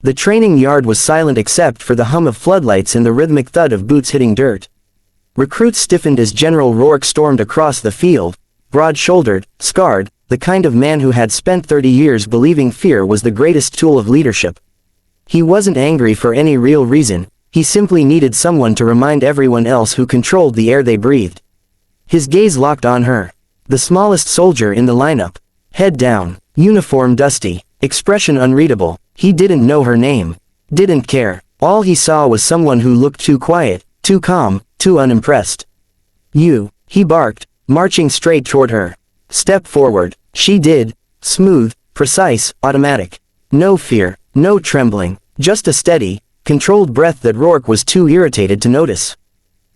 The training yard was silent except for the hum of floodlights and the rhythmic thud of boots hitting dirt. Recruits stiffened as General Rourke stormed across the field, broad-shouldered, scarred, the kind of man who had spent 30 years believing fear was the greatest tool of leadership. He wasn't angry for any real reason, he simply needed someone to remind everyone else who controlled the air they breathed. His gaze locked on her. The smallest soldier in the lineup. Head down, uniform dusty, expression unreadable. He didn't know her name. Didn't care. All he saw was someone who looked too quiet, too calm, too unimpressed. "You," he barked, marching straight toward her. "Step forward." She did. Smooth, precise, automatic. No fear, no trembling, just a steady, controlled breath that Rourke was too irritated to notice.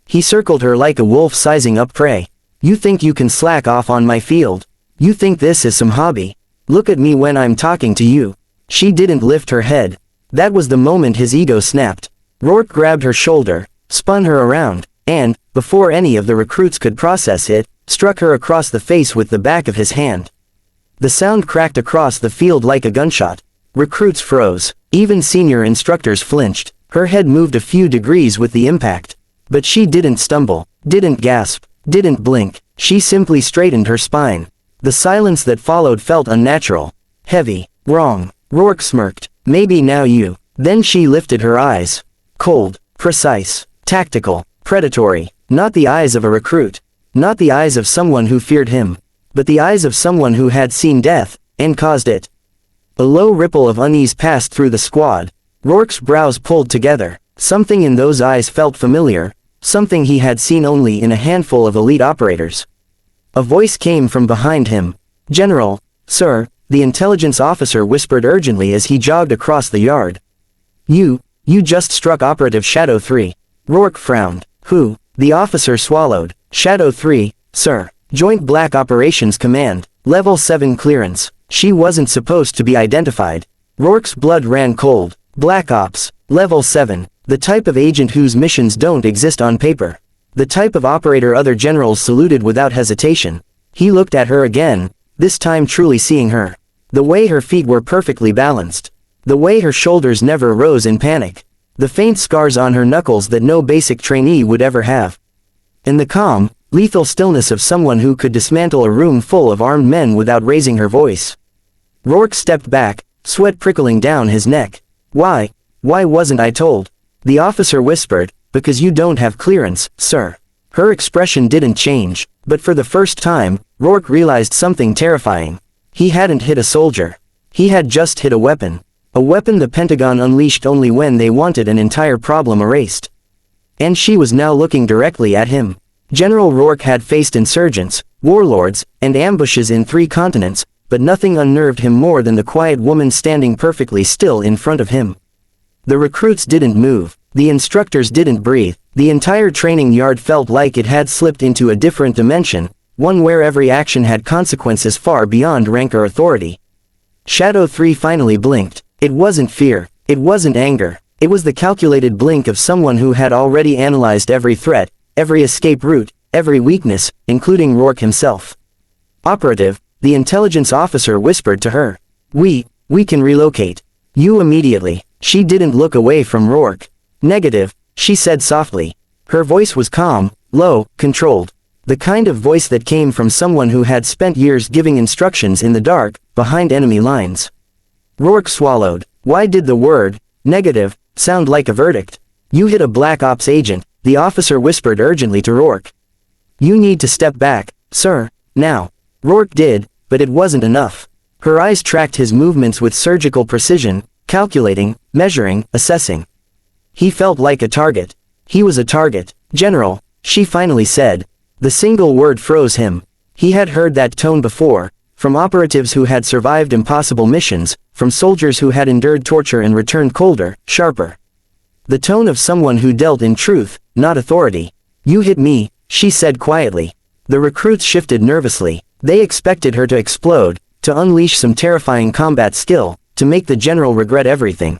He circled her like a wolf sizing up prey. "You think you can slack off on my field? You think this is some hobby? Look at me when I'm talking to you." She didn't lift her head. That was the moment his ego snapped. Rourke grabbed her shoulder, spun her around, and, before any of the recruits could process it, struck her across the face with the back of his hand. The sound cracked across the field like a gunshot. Recruits froze. Even senior instructors flinched. Her head moved a few degrees with the impact. But she didn't stumble, didn't gasp, didn't blink. She simply straightened her spine. The silence that followed felt unnatural. Heavy. Wrong. Rourke smirked. "Maybe now you." Then she lifted her eyes. Cold, precise, tactical, predatory. Not the eyes of a recruit. Not the eyes of someone who feared him. But the eyes of someone who had seen death, and caused it. A low ripple of unease passed through the squad. Rourke's brows pulled together. Something in those eyes felt familiar. Something he had seen only in a handful of elite operators. A voice came from behind him. "General, sir," the intelligence officer whispered urgently as he jogged across the yard. You just struck Operative Shadow 3. Rourke frowned. "Who?" The officer swallowed. "Shadow 3, sir. Joint Black Operations Command. Level 7 clearance." She wasn't supposed to be identified. Rourke's blood ran cold. Black Ops. Level 7. The type of agent whose missions don't exist on paper. The type of operator other generals saluted without hesitation. He looked at her again, this time truly seeing her. The way her feet were perfectly balanced. The way her shoulders never rose in panic. The faint scars on her knuckles that no basic trainee would ever have. And the calm, lethal stillness of someone who could dismantle a room full of armed men without raising her voice. Rourke stepped back, sweat prickling down his neck. Why wasn't I told?" The officer whispered, "Because you don't have clearance, sir." Her expression didn't change, but for the first time, Rourke realized something terrifying. He hadn't hit a soldier. He had just hit a weapon. A weapon the Pentagon unleashed only when they wanted an entire problem erased. And she was now looking directly at him. General Rourke had faced insurgents, warlords, and ambushes in 3 continents, but nothing unnerved him more than the quiet woman standing perfectly still in front of him. The recruits didn't move. The instructors didn't breathe. The entire training yard felt like it had slipped into a different dimension, one where every action had consequences far beyond rank or authority. Shadow 3 finally blinked. It wasn't fear. It wasn't anger. It was the calculated blink of someone who had already analyzed every threat, every escape route, every weakness, including Rourke himself. "Operative," the intelligence officer whispered to her. We can relocate. You immediately." She didn't look away from Rourke. "Negative," she said softly. Her voice was calm, low, controlled. The kind of voice that came from someone who had spent years giving instructions in the dark, behind enemy lines. Rourke swallowed. Why did the word, negative, sound like a verdict? "You hit a Black Ops agent," the officer whispered urgently to Rourke. "You need to step back, sir, now." Rourke did, but it wasn't enough. Her eyes tracked his movements with surgical precision, calculating, measuring, assessing. He felt like a target. He was a target. "General," she finally said. The single word froze him. He had heard that tone before, from operatives who had survived impossible missions, from soldiers who had endured torture and returned colder, sharper. The tone of someone who dealt in truth, not authority. "You hit me," she said quietly. The recruits shifted nervously. They expected her to explode, to unleash some terrifying combat skill, to make the general regret everything.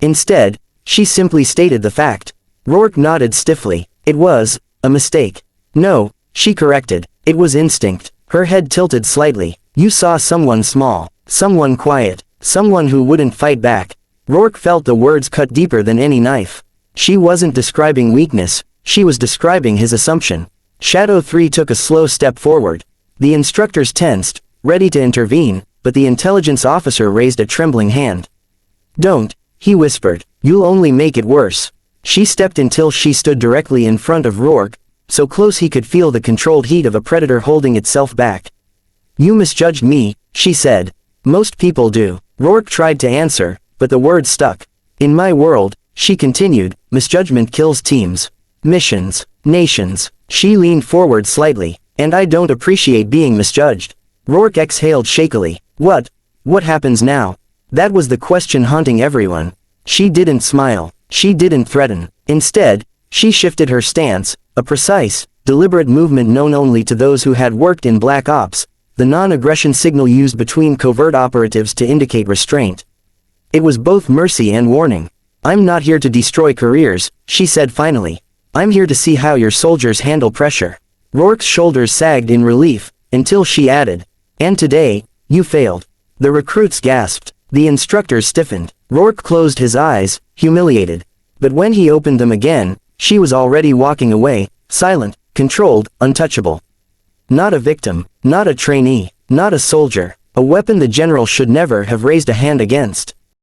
Instead, she simply stated the fact. Rourke nodded stiffly. "It was a mistake." "No," she corrected. "It was instinct." Her head tilted slightly. "You saw someone small, someone quiet, someone who wouldn't fight back. Rourke felt the words cut deeper than any knife. She wasn't describing weakness, she was describing his assumption. Shadow 3 took a slow step forward. The instructors tensed, ready to intervene, but the intelligence officer raised a trembling hand. "Don't," he whispered, "you'll only make it worse." She stepped until she stood directly in front of Rourke, so close he could feel the controlled heat of a predator holding itself back. "You misjudged me," she said. "Most people do." Rourke tried to answer, but the words stuck. "In my world," she continued, "misjudgment kills teams, missions, nations." She leaned forward slightly. "And I don't appreciate being misjudged." Rourke exhaled shakily. What happens now?" That was the question haunting everyone. She didn't smile. She didn't threaten. Instead, she shifted her stance, a precise, deliberate movement known only to those who had worked in Black Ops, the non-aggression signal used between covert operatives to indicate restraint. It was both mercy and warning. "I'm not here to destroy careers," she said finally. "I'm here to see how your soldiers handle pressure." Rourke's shoulders sagged in relief, until she added, "And today, you failed." The recruits gasped. The instructors stiffened. Rourke closed his eyes, humiliated. But when he opened them again, she was already walking away, silent, controlled, untouchable. Not a victim, not a trainee, not a soldier, a weapon the general should never have raised a hand against.